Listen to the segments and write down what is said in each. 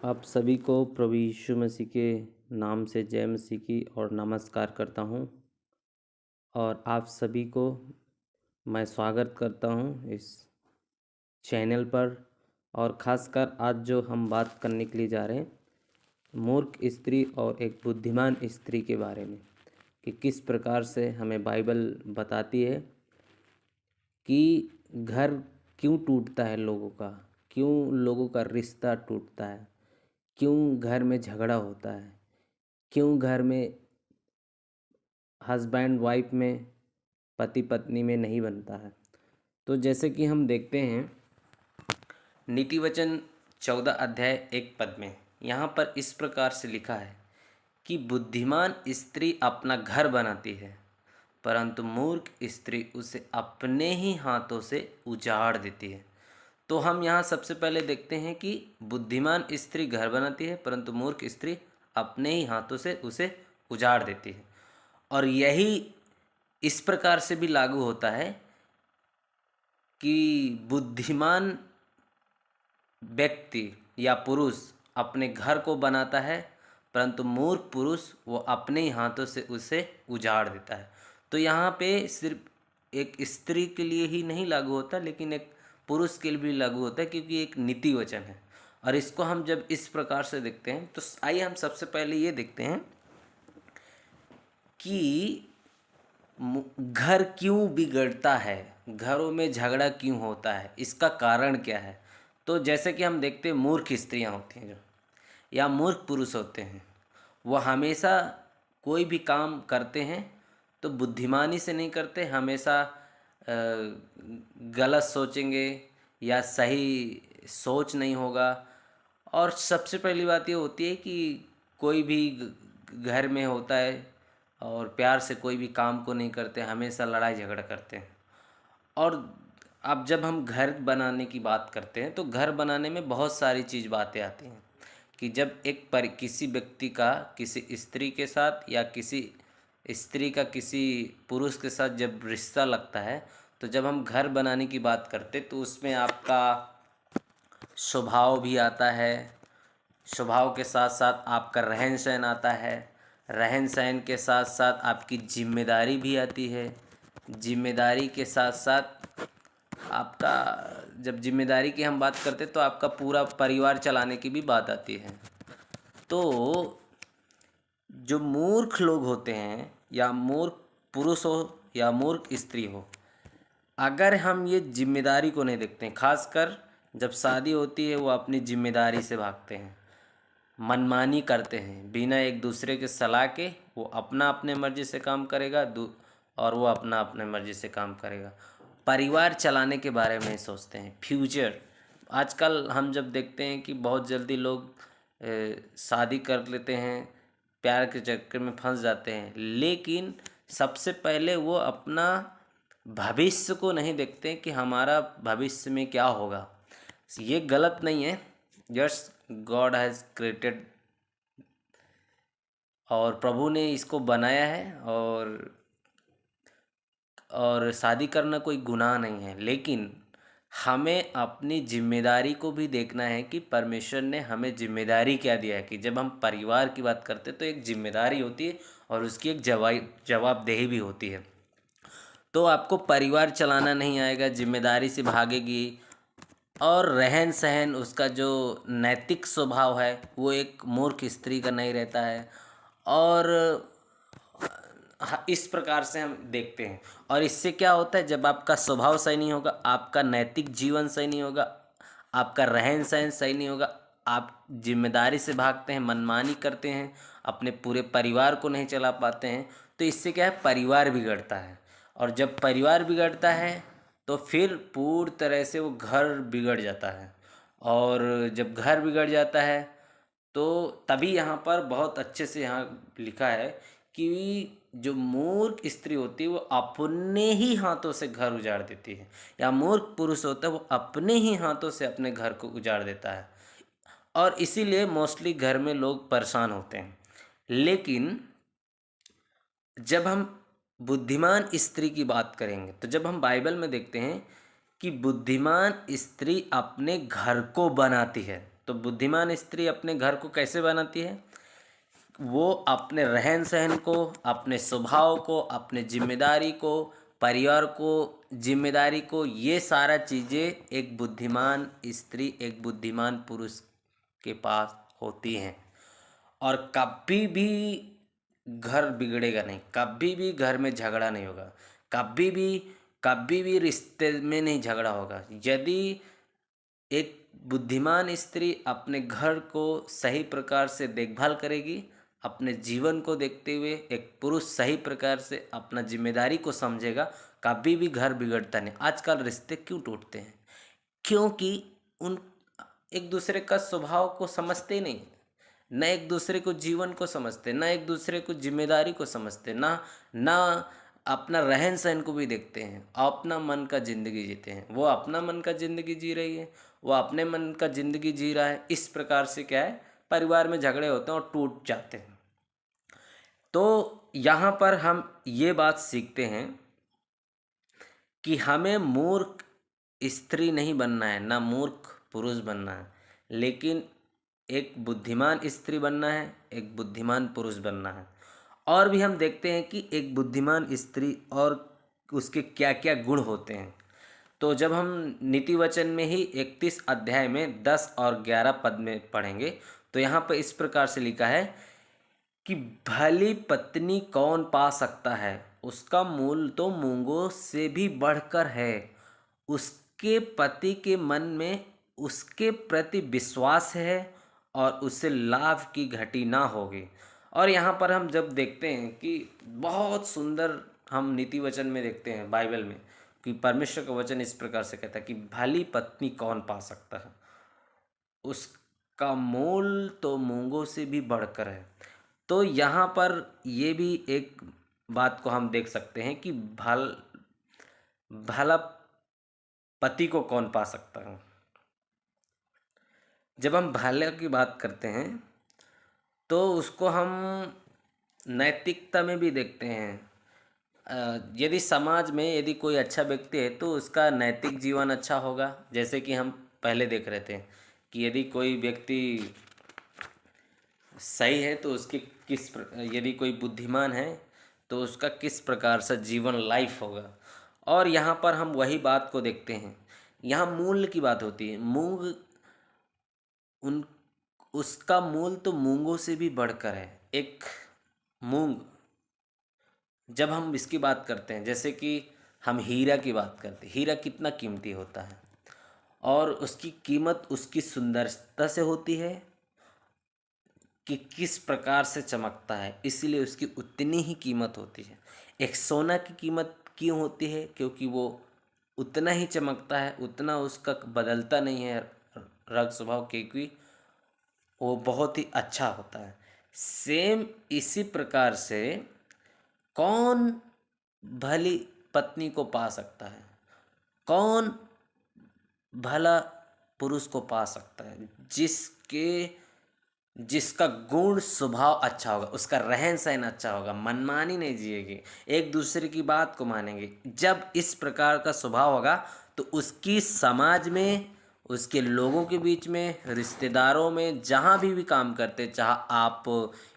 आप सभी को प्रभु यीशु मसीह के नाम से जय मसीह की और नमस्कार करता हूं। और आप सभी को मैं स्वागत करता हूं इस चैनल पर। और ख़ासकर आज जो हम बात करने के लिए जा रहे हैं, मूर्ख स्त्री और एक बुद्धिमान स्त्री के बारे में, कि किस प्रकार से हमें बाइबल बताती है कि घर क्यों टूटता है लोगों का, क्यों लोगों का रिश्ता टूटता है, क्यों घर में झगड़ा होता है, क्यों घर में हस्बैंड वाइफ में, पति पत्नी में नहीं बनता है। तो जैसे कि हम देखते हैं नीति वचन 14 अध्याय 1 पद में यहाँ पर इस प्रकार से लिखा है कि बुद्धिमान स्त्री अपना घर बनाती है, परंतु मूर्ख स्त्री उसे अपने ही हाथों से उजाड़ देती है। तो हम यहाँ सबसे पहले देखते हैं कि बुद्धिमान स्त्री घर बनाती है, परंतु मूर्ख स्त्री अपने ही हाथों से उसे उजाड़ देती है। और यही इस प्रकार से भी लागू होता है कि बुद्धिमान व्यक्ति या पुरुष अपने घर को बनाता है, परंतु मूर्ख पुरुष वो अपने ही हाथों से उसे उजाड़ देता है। तो यहाँ पे सिर्फ एक स्त्री के लिए ही नहीं लागू होता, लेकिन एक पुरुष के लिए भी लागू होता है, क्योंकि एक नीति वचन है। और इसको हम जब इस प्रकार से देखते हैं तो आइए हम सबसे पहले ये देखते हैं कि घर क्यों बिगड़ता है, घरों में झगड़ा क्यों होता है, इसका कारण क्या है। तो जैसे कि हम देखते हैं मूर्ख स्त्रियां होती हैं जो, या मूर्ख पुरुष होते हैं, वह हमेशा कोई भी काम करते हैं तो बुद्धिमानी से नहीं करते, हमेशा गलत सोचेंगे या सही सोच नहीं होगा। और सबसे पहली बात ये होती है कि कोई भी घर में होता है और प्यार से कोई भी काम को नहीं करते, हमेशा लड़ाई झगड़ा करते हैं। और अब जब हम घर बनाने की बात करते हैं तो घर बनाने में बहुत सारी बातें आती हैं कि जब किसी व्यक्ति का किसी स्त्री के साथ या किसी स्त्री का किसी पुरुष के साथ जब रिश्ता लगता है, तो जब हम घर बनाने की बात करते तो उसमें आपका स्वभाव भी आता है, स्वभाव के साथ साथ आपका रहन सहन आता है, रहन सहन के साथ साथ आपकी जिम्मेदारी भी आती है, जिम्मेदारी के साथ साथ आपका, जब जिम्मेदारी की हम बात करते तो आपका पूरा परिवार चलाने की भी बात आती है। तो जो मूर्ख लोग होते हैं, या मूर्ख पुरुष हो या मूर्ख स्त्री हो, अगर हम ये जिम्मेदारी को नहीं देखते हैं, खासकर जब शादी होती है, वो अपनी जिम्मेदारी से भागते हैं, मनमानी करते हैं, बिना एक दूसरे के सलाह के वो अपना अपने मर्ज़ी से काम करेगा और वो अपना अपने मर्ज़ी से काम करेगा। परिवार चलाने के बारे में सोचते हैं, फ्यूचर। आजकल हम जब देखते हैं कि बहुत जल्दी लोग शादी कर लेते हैं, प्यार के चक्कर में फंस जाते हैं, लेकिन सबसे पहले वो अपना भविष्य को नहीं देखते कि हमारा भविष्य में क्या होगा। ये गलत नहीं है, यस, गॉड हैज़ क्रिएटेड, और प्रभु ने इसको बनाया है, और शादी करना कोई गुनाह नहीं है, लेकिन हमें अपनी जिम्मेदारी को भी देखना है कि परमेश्वर ने हमें जिम्मेदारी क्या दिया है। कि जब हम परिवार की बात करते हैं तो एक जिम्मेदारी होती है और उसकी एक जवाबदेही भी होती है। तो आपको परिवार चलाना नहीं आएगा, जिम्मेदारी से भागेगी, और रहन सहन उसका जो नैतिक स्वभाव है वो एक मूर्ख स्त्री का नहीं रहता है। और इस प्रकार से हम देखते हैं। और इससे क्या होता है, जब आपका स्वभाव सही नहीं होगा, आपका नैतिक जीवन सही नहीं होगा, आपका रहन सहन सही नहीं होगा, आप जिम्मेदारी से भागते हैं, मनमानी करते हैं, अपने पूरे परिवार को नहीं चला पाते हैं, तो इससे क्या है, परिवार बिगड़ता है। और जब परिवार बिगड़ता है तो फिर पूरी तरह से वो घर बिगड़ जाता है। और जब घर बिगड़ जाता है तो तभी यहाँ पर बहुत अच्छे से यहाँ लिखा है कि जो मूर्ख स्त्री होती है वो अपने ही हाथों से घर उजाड़ देती है, या मूर्ख पुरुष होता है वो अपने ही हाथों से अपने घर को उजाड़ देता है। और इसीलिए मोस्टली घर में लोग परेशान होते हैं। लेकिन जब हम बुद्धिमान स्त्री की बात करेंगे, तो जब हम बाइबल में देखते हैं कि बुद्धिमान स्त्री अपने घर को बनाती है, तो बुद्धिमान स्त्री अपने घर को कैसे बनाती है? वो अपने रहन सहन को, अपने स्वभाव को, अपने जिम्मेदारी को, परिवार को, जिम्मेदारी को, ये सारा चीज़ें एक बुद्धिमान स्त्री, एक बुद्धिमान पुरुष के पास होती हैं। और कभी भी घर बिगड़ेगा नहीं, कभी भी घर में झगड़ा नहीं होगा, कभी भी रिश्ते में नहीं झगड़ा होगा, यदि एक बुद्धिमान स्त्री अपने घर को सही प्रकार से देखभाल करेगी। अपने जीवन को देखते हुए एक पुरुष सही प्रकार से अपना जिम्मेदारी को समझेगा, कभी भी घर बिगड़ता नहीं। आजकल रिश्ते क्यों टूटते हैं? क्योंकि उन एक दूसरे का स्वभाव को समझते ही नहीं, न एक दूसरे को जीवन को समझते, न एक दूसरे को जिम्मेदारी को समझते, ना अपना रहन सहन को भी देखते हैं, अपना मन का ज़िंदगी जीते हैं। वो अपना मन का ज़िंदगी जी रही है, वो अपने मन का ज़िंदगी जी रहा है। इस प्रकार से क्या है, परिवार में झगड़े होते हैं और टूट जाते हैं। तो यहाँ पर हम ये बात सीखते हैं कि हमें मूर्ख स्त्री नहीं बनना है, ना मूर्ख पुरुष बनना है, लेकिन एक बुद्धिमान स्त्री बनना है, एक बुद्धिमान पुरुष बनना है। और भी हम देखते हैं कि एक बुद्धिमान स्त्री और उसके क्या क्या गुण होते हैं। तो जब हम नीति वचन में ही 31 अध्याय में 10 और 11 पद में पढ़ेंगे, तो यहाँ पर इस प्रकार से लिखा है कि भली पत्नी कौन पा सकता है, उसका मूल तो मूंगों से भी बढ़कर है, उसके पति के मन में उसके प्रति विश्वास है और उसे लाभ की घटी ना होगी। और यहाँ पर हम जब देखते हैं कि बहुत सुंदर हम नीति वचन में देखते हैं बाइबल में कि परमेश्वर का वचन इस प्रकार से कहता है कि भली पत्नी कौन पा सकता है, उसका मोल तो मूंगों से भी बढ़कर है। तो यहाँ पर ये भी एक बात को हम देख सकते हैं कि भला पति को कौन पा सकता है। जब हम भले की बात करते हैं तो उसको हम नैतिकता में भी देखते हैं। यदि समाज में यदि कोई अच्छा व्यक्ति है तो उसका नैतिक जीवन अच्छा होगा। जैसे कि हम पहले देख रहे थे कि यदि कोई व्यक्ति सही है तो उसकी यदि कोई बुद्धिमान है तो उसका किस प्रकार से जीवन लाइफ होगा। और यहाँ पर हम वही बात को देखते हैं, यहाँ मूल्य की बात होती है। मूंग उन उसका मूल तो मूंगों से भी बढ़कर है। एक मूंग, जब हम इसकी बात करते हैं, जैसे कि हम हीरा की बात करते हैं, हीरा कितना कीमती होता है और उसकी कीमत उसकी सुंदरता से होती है कि किस प्रकार से चमकता है, इसीलिए उसकी उतनी ही कीमत होती है। एक सोना की कीमत क्यों होती है? क्योंकि वो उतना ही चमकता है, उतना उसका बदलता नहीं है रंग स्वभाव, क्योंकि वो बहुत ही अच्छा होता है। सेम इसी प्रकार से कौन भली पत्नी को पा सकता है, कौन भला पुरुष को पा सकता है? जिसका गुण स्वभाव अच्छा होगा, उसका रहन सहन अच्छा होगा, मनमानी नहीं जिएगी, एक दूसरे की बात को मानेंगे। जब इस प्रकार का स्वभाव होगा तो उसकी समाज में, उसके लोगों के बीच में, रिश्तेदारों में, जहाँ भी काम करते, चाहे आप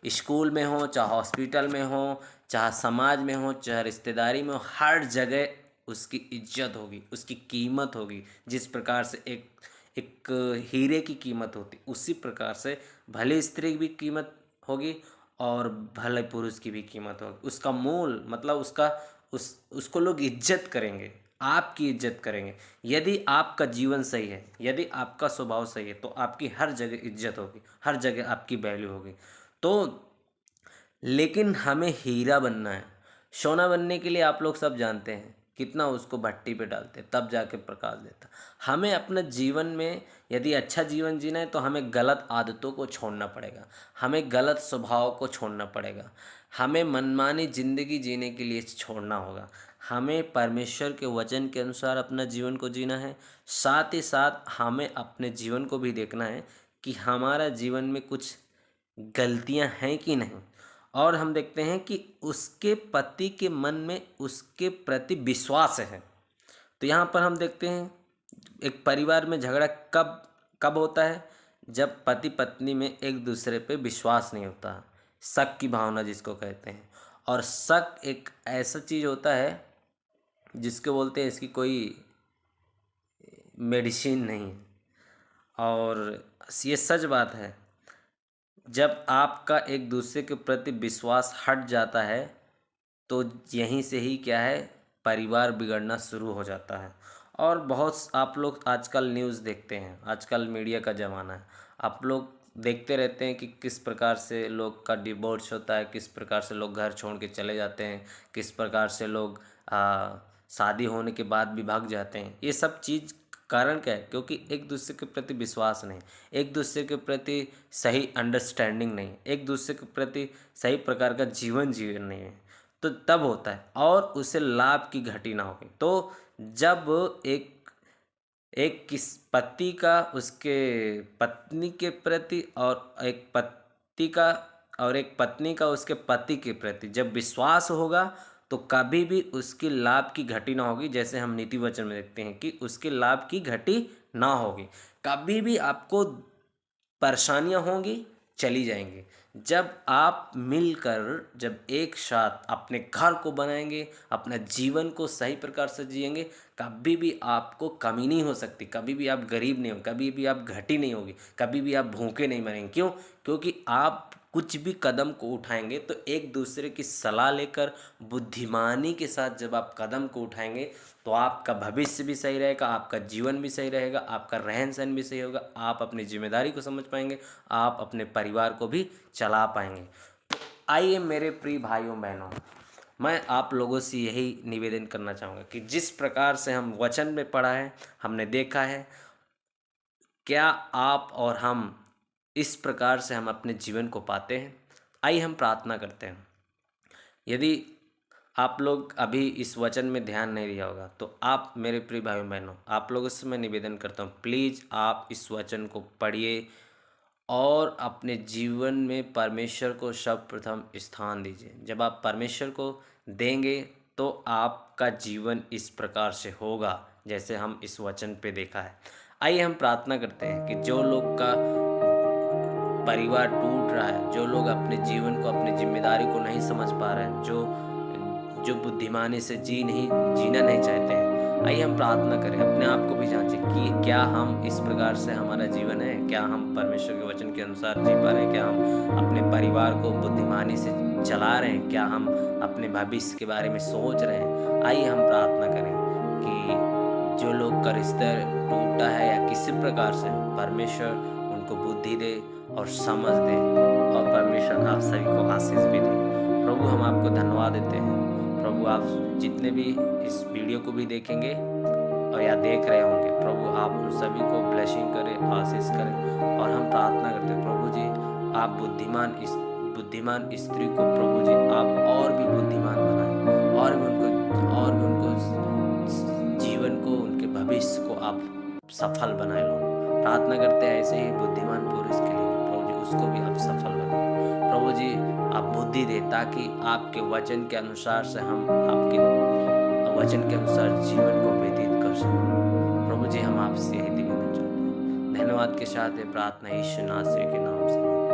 स्कूल में हो, चाहे हॉस्पिटल में हो, चाहे समाज में हो, चाहे रिश्तेदारी में हो, हर जगह उसकी इज्जत होगी, उसकी कीमत होगी। जिस प्रकार से एक हीरे की कीमत होती, उसी प्रकार से भले स्त्री की भी कीमत होगी और भले पुरुष की भी कीमत होगी। उसका मूल मतलब उसको लोग इज्जत करेंगे, आपकी इज्जत करेंगे। यदि आपका जीवन सही है, यदि आपका स्वभाव सही है, तो आपकी हर जगह इज्जत होगी, हर जगह आपकी वैल्यू होगी। तो लेकिन हमें हीरा बनना है। सोना बनने के लिए आप लोग सब जानते हैं कितना उसको भट्टी पे डालते हैं, तब जाके प्रकाश देता। हमें अपने जीवन में यदि अच्छा जीवन जीना है तो हमें गलत आदतों को छोड़ना पड़ेगा, हमें गलत स्वभाव को छोड़ना पड़ेगा, हमें मनमानी ज़िंदगी जीने के लिए छोड़ना होगा। हमें परमेश्वर के वचन के अनुसार अपना जीवन को जीना है। साथ ही साथ हमें अपने जीवन को भी देखना है कि हमारा जीवन में कुछ गलतियां हैं कि नहीं। और हम देखते हैं कि उसके पति के मन में उसके प्रति विश्वास है। तो यहाँ पर हम देखते हैं एक परिवार में झगड़ा कब कब होता है? जब पति पत्नी में एक दूसरे पे विश्वास नहीं होता, शक की भावना जिसको कहते हैं। और शक एक ऐसा चीज़ होता है जिसको बोलते हैं, इसकी कोई मेडिसिन नहीं है। और ये सच बात है, जब आपका एक दूसरे के प्रति विश्वास हट जाता है तो यहीं से ही क्या है, परिवार बिगड़ना शुरू हो जाता है। और बहुत आप लोग आजकल न्यूज़ देखते हैं, आजकल मीडिया का ज़माना है, आप लोग देखते रहते हैं कि किस प्रकार से लोग का डिवोर्स होता है, किस प्रकार से लोग घर छोड़ के चले जाते हैं, किस प्रकार से लोग शादी होने के बाद भी भाग जाते हैं। ये सब चीज़ कारण क्या है? क्योंकि एक दूसरे के प्रति विश्वास नहीं, एक दूसरे के प्रति सही अंडरस्टैंडिंग नहीं, एक दूसरे के प्रति सही प्रकार का जीवन नहीं है। तो तब होता है, और उसे लाभ की घटी ना होगी। तो जब एक एक किस पति का उसके पत्नी के प्रति, और एक पति का और एक पत्नी का उसके पति के प्रति जब विश्वास होगा, तो कभी भी उसकी लाभ की घटी ना होगी। जैसे हम नीति वचन में देखते हैं कि उसके लाभ की घटी ना होगी। कभी भी आपको परेशानियां होंगी, चली जाएंगी। जब आप मिलकर, जब एक साथ अपने घर को बनाएंगे, अपना जीवन को सही प्रकार से जिएंगे, कभी भी आपको कमी नहीं हो सकती, कभी भी आप गरीब नहीं हो, कभी भी आप घटी नहीं होगी, कभी भी आप भूखे नहीं मरेंगे। क्यों? क्योंकि आप कुछ भी कदम को उठाएंगे तो एक दूसरे की सलाह लेकर, बुद्धिमानी के साथ जब आप कदम को उठाएंगे, तो आपका भविष्य भी सही रहेगा, आपका जीवन भी सही रहेगा, आपका रहन सहन भी सही होगा, आप अपनी जिम्मेदारी को समझ पाएंगे, आप अपने परिवार को भी चला पाएंगे। तो आइए मेरे प्रिय भाइयों बहनों, मैं आप लोगों से यही निवेदन करना चाहूँगा कि जिस प्रकार से हम वचन में पढ़ा है, हमने देखा है, क्या आप और हम इस प्रकार से हम अपने जीवन को पाते हैं? आइए हम प्रार्थना करते हैं। यदि आप लोग अभी इस वचन में ध्यान नहीं दिया होगा, तो आप मेरे प्रिय भाइयों बहनों, आप लोगों से मैं निवेदन करता हूँ, प्लीज़ आप इस वचन को पढ़िए और अपने जीवन में परमेश्वर को सर्वप्रथम स्थान दीजिए। जब आप परमेश्वर को देंगे तो आपका जीवन इस प्रकार से होगा जैसे हम इस वचन पे देखा है। आइए हम प्रार्थना करते हैं कि जो लोग का परिवार टूट रहा है, जो लोग अपने जीवन को, अपनी जिम्मेदारी को नहीं समझ पा रहे हैं, जो जो बुद्धिमानी से जीना नहीं चाहते हैं, आइए हम प्रार्थना करें, अपने आप को भी जांचें कि क्या हम इस प्रकार से हमारा जीवन है, क्या हम परमेश्वर के वचन के अनुसार जी पा रहे हैं, क्या हम अपने परिवार को बुद्धिमानी से चला रहे हैं, क्या हम अपने भविष्य के बारे में सोच रहे हैं। आइए हम प्रार्थना करें कि जो लोग का रिश्ता टूटा है या किसी प्रकार से, परमेश्वर उनको बुद्धि दे और समझ दे, और परमेश्वर आप सभी को आशीष भी दे। प्रभु हम आपको धन्यवाद देते हैं। प्रभु आप जितने भी इस वीडियो को भी देखेंगे और या देख रहे होंगे, प्रभु आप उन सभी को ब्लेसिंग करें, आशीष करें। और हम प्रार्थना करते हैं प्रभु जी, आप बुद्धिमान स्त्री को प्रभु जी आप और भी बुद्धिमान बनाएं, और भी उनको जीवन को, उनके भविष्य को आप सफल बनाए लो। प्रार्थना करते हैं ऐसे ही बुद्धिमान पुरुष के लिए प्रभु जी, उसको भी आप सफल बनाओ। प्रभु जी आप बुद्धि दे, ताकि आपके वचन के अनुसार से हम आपके वचन के अनुसार जीवन को व्यतीत कर सकें। प्रभु जी हम आपसे यही निवेदन चाहते हैं। धन्यवाद के साथ ये प्रार्थना यीशु नासरी के नाम से।